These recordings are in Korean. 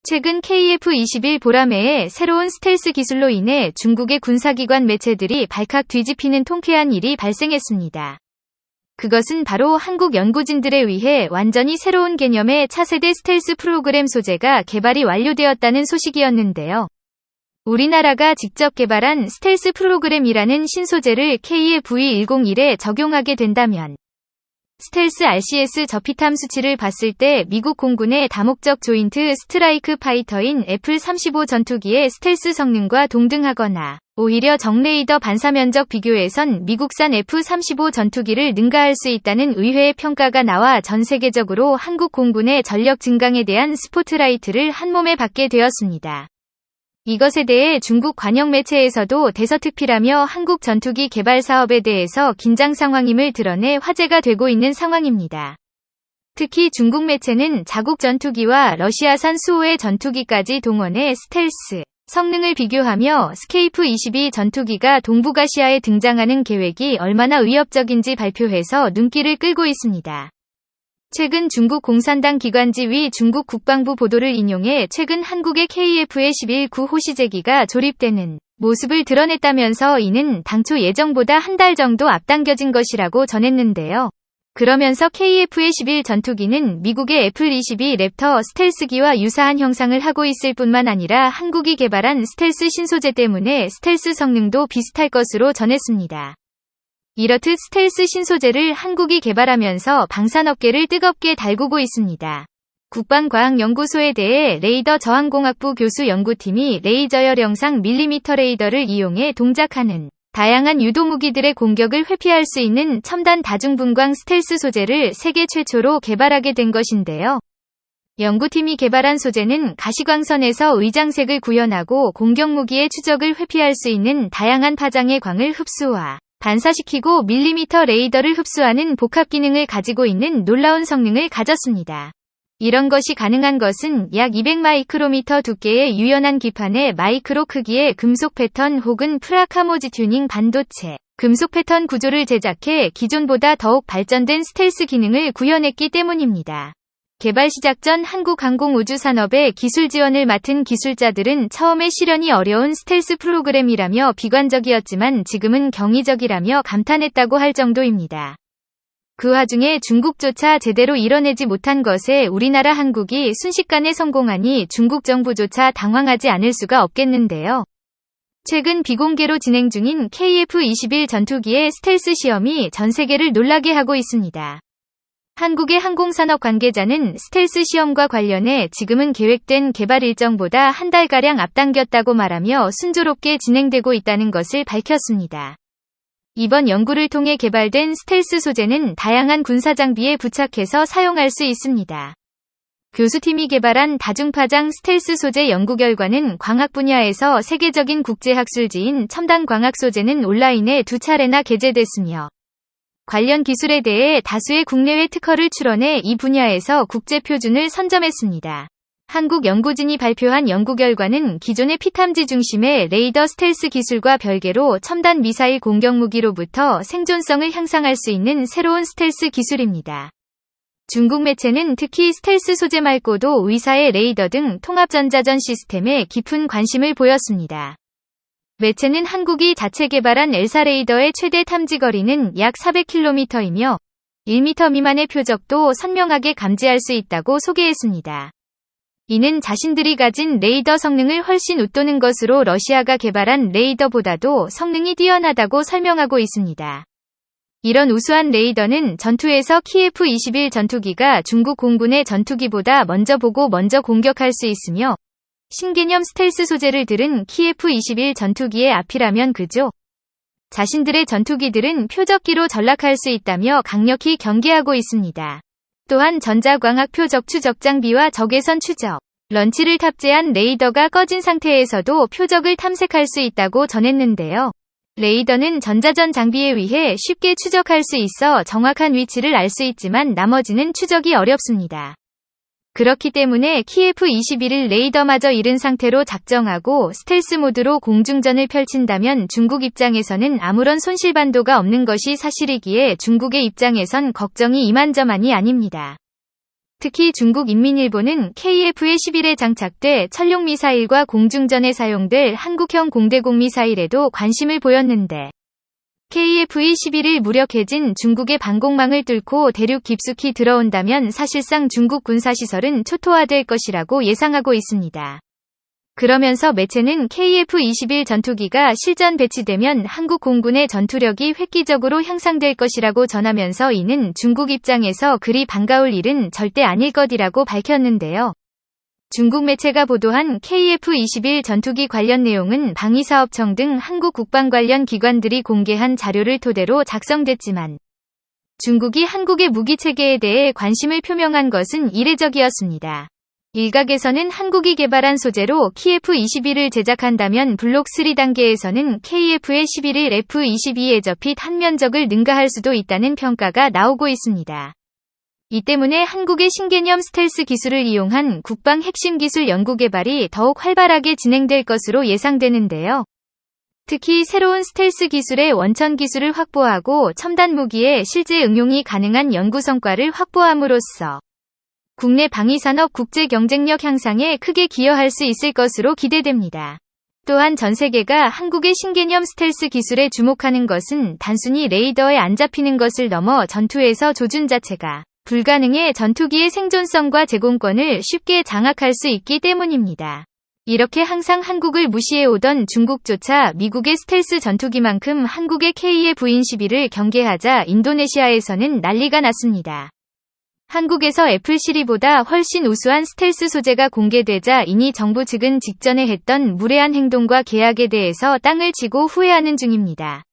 최근 KF-21 보라매의 새로운 스텔스 기술로 인해 중국의 군사기관 매체들이 발칵 뒤집히는 통쾌한 일이 발생했습니다. 그것은 바로 한국 연구진들에 의해 완전히 새로운 개념의 차세대 스텔스 프로그램 소재가 개발이 완료되었다는 소식이었는데요. 우리나라가 직접 개발한 스텔스 프로그램이라는 신소재를 KF-2101에 적용하게 된다면 스텔스 RCS 저피탐 수치를 봤을 때 미국 공군의 다목적 조인트 스트라이크 파이터인 F-35 전투기의 스텔스 성능과 동등하거나 오히려 정레이더 반사 면적 비교에선 미국산 F-35 전투기를 능가할 수 있다는 의회의 평가가 나와 전 세계적으로 한국 공군의 전력 증강에 대한 스포트라이트를 한몸에 받게 되었습니다. 이것에 대해 중국 관영 매체에서도 대서특필하며 한국 전투기 개발 사업에 대해서 긴장 상황임을 드러내 화제가 되고 있는 상황입니다. 특히 중국 매체는 자국 전투기와 러시아산 수호의 전투기까지 동원해 스텔스 성능을 비교하며 스케이프-22 전투기가 동북아시아에 등장하는 계획이 얼마나 위협적인지 발표해서 눈길을 끌고 있습니다. 최근 중국 공산당 기관지위 중국 국방부 보도를 인용해 최근 한국의 KF-11 구호시제기가 조립되는 모습을 드러냈다면서 이는 당초 예정보다 한 달 정도 앞당겨진 것이라고 전했는데요. 그러면서 KF-11 전투기는 미국의 F-22 랩터 스텔스기와 유사한 형상을 하고 있을 뿐만 아니라 한국이 개발한 스텔스 신소재 때문에 스텔스 성능도 비슷할 것으로 전했습니다. 이렇듯 스텔스 신소재를 한국이 개발하면서 방산업계를 뜨겁게 달구고 있습니다. 국방과학연구소에 대해 레이더 저항공학부 교수 연구팀이 레이저열 영상 밀리미터 레이더를 이용해 동작하는 다양한 유도무기들의 공격을 회피할 수 있는 첨단 다중분광 스텔스 소재를 세계 최초로 개발하게 된 것인데요. 연구팀이 개발한 소재는 가시광선에서 의장색을 구현하고 공격무기의 추적을 회피할 수 있는 다양한 파장의 광을 흡수와 반사시키고 밀리미터 레이더를 흡수하는 복합 기능을 가지고 있는 놀라운 성능을 가졌습니다. 이런 것이 가능한 것은 약 200마이크로미터 두께의 유연한 기판에 마이크로 크기의 금속 패턴 혹은 프라카모지 튜닝 반도체, 금속 패턴 구조를 제작해 기존보다 더욱 발전된 스텔스 기능을 구현했기 때문입니다. 개발 시작 전 한국항공우주산업의 기술 지원을 맡은 기술자들은 처음에 실현이 어려운 스텔스 프로그램이라며 비관적이었지만 지금은 경이적이라며 감탄했다고 할 정도입니다. 그 와중에 중국조차 제대로 이뤄내지 못한 것에 우리나라 한국이 순식간에 성공하니 중국 정부조차 당황하지 않을 수가 없겠는데요. 최근 비공개로 진행 중인 KF-21 전투기의 스텔스 시험이 전 세계를 놀라게 하고 있습니다. 한국의 항공산업 관계자는 스텔스 시험과 관련해 지금은 계획된 개발 일정보다 한 달가량 앞당겼다고 말하며 순조롭게 진행되고 있다는 것을 밝혔습니다. 이번 연구를 통해 개발된 스텔스 소재는 다양한 군사장비에 부착해서 사용할 수 있습니다. 교수팀이 개발한 다중파장 스텔스 소재 연구 결과는 광학 분야에서 세계적인 국제학술지인 첨단광학 소재는 온라인에 2차례나 게재됐으며 관련 기술에 대해 다수의 국내외 특허를 출원해 이 분야에서 국제표준을 선점했습니다. 한국 연구진이 발표한 연구 결과는 기존의 피탐지 중심의 레이더 스텔스 기술과 별개로 첨단 미사일 공격무기로부터 생존성을 향상할 수 있는 새로운 스텔스 기술입니다. 중국 매체는 특히 스텔스 소재 말고도 의사의 레이더 등 통합전자전 시스템에 깊은 관심을 보였습니다. 매체는 한국이 자체 개발한 엘사 레이더의 최대 탐지 거리는 약 400km이며 1m 미만의 표적도 선명하게 감지할 수 있다고 소개했습니다. 이는 자신들이 가진 레이더 성능을 훨씬 웃도는 것으로 러시아가 개발한 레이더보다도 성능이 뛰어나다고 설명하고 있습니다. 이런 우수한 레이더는 전투에서 KF-21 전투기가 중국 공군의 전투기보다 먼저 보고 먼저 공격할 수 있으며 신개념 스텔스 소재를 들은 KF-21 전투기의 앞이라면 그죠? 자신들의 전투기들은 표적기로 전락할 수 있다며 강력히 경계하고 있습니다. 또한 전자광학 표적 추적 장비와 적외선 추적, 런치를 탑재한 레이더가 꺼진 상태에서도 표적을 탐색할 수 있다고 전했는데요. 레이더는 전자전 장비에 의해 쉽게 추적할 수 있어 정확한 위치를 알 수 있지만 나머지는 추적이 어렵습니다. 그렇기 때문에 KF-21을 레이더마저 잃은 상태로 작정하고 스텔스 모드로 공중전을 펼친다면 중국 입장에서는 아무런 손실반도가 없는 것이 사실이기에 중국의 입장에선 걱정이 이만저만이 아닙니다. 특히 중국인민일보는 KF-11에 장착돼 천룡미사일과 공중전에 사용될 한국형 공대공 미사일에도 관심을 보였는데 KF-11을 무력해진 중국의 방공망을 뚫고 대륙 깊숙이 들어온다면 사실상 중국 군사시설은 초토화될 것이라고 예상하고 있습니다. 그러면서 매체는 KF-21 전투기가 실전 배치되면 한국 공군의 전투력이 획기적으로 향상될 것이라고 전하면서 이는 중국 입장에서 그리 반가울 일은 절대 아닐 것이라고 밝혔는데요. 중국 매체가 보도한 KF-21 전투기 관련 내용은 방위사업청 등 한국 국방 관련 기관들이 공개한 자료를 토대로 작성됐지만 중국이 한국의 무기체계에 대해 관심을 표명한 것은 이례적이었습니다. 일각에서는 한국이 개발한 소재로 KF-21을 제작한다면 블록 3 단계에서는 KF-11을 F-22에 접히 탄면적을 능가할 수도 있다는 평가가 나오고 있습니다. 이 때문에 한국의 신개념 스텔스 기술을 이용한 국방 핵심 기술 연구개발이 더욱 활발하게 진행될 것으로 예상되는데요. 특히 새로운 스텔스 기술의 원천 기술을 확보하고 첨단 무기의 실제 응용이 가능한 연구 성과를 확보함으로써 국내 방위산업 국제 경쟁력 향상에 크게 기여할 수 있을 것으로 기대됩니다. 또한 전 세계가 한국의 신개념 스텔스 기술에 주목하는 것은 단순히 레이더에 안 잡히는 것을 넘어 전투에서 조준 자체가 불가능해 전투기의 생존성과 제공권을 쉽게 장악할 수 있기 때문입니다. 이렇게 항상 한국을 무시해오던 중국조차 미국의 스텔스 전투기만큼 한국의 KF-11을 경계하자 인도네시아에서는 난리가 났습니다. 한국에서 애플-시리보다 훨씬 우수한 스텔스 소재가 공개되자 이니 정부 측은 직전에 했던 무례한 행동과 계약에 대해서 땅을 치고 후회하는 중입니다.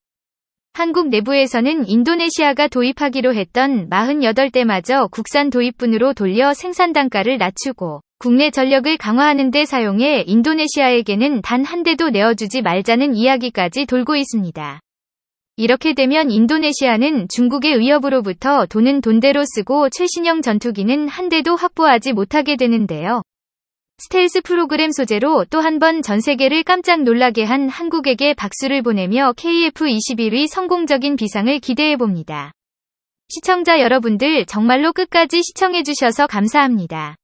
한국 내부에서는 인도네시아가 도입하기로 했던 48대마저 국산 도입분으로 돌려 생산 단가를 낮추고 국내 전력을 강화하는 데 사용해 인도네시아에게는 단 한 대도 내어주지 말자는 이야기까지 돌고 있습니다. 이렇게 되면 인도네시아는 중국의 위협으로부터 돈은 돈대로 쓰고 최신형 전투기는 한 대도 확보하지 못하게 되는데요. 스텔스 프로그램 소재로 또 한 번 전 세계를 깜짝 놀라게 한 한국에게 박수를 보내며 KF-21의 성공적인 비상을 기대해봅니다. 시청자 여러분들 정말로 끝까지 시청해주셔서 감사합니다.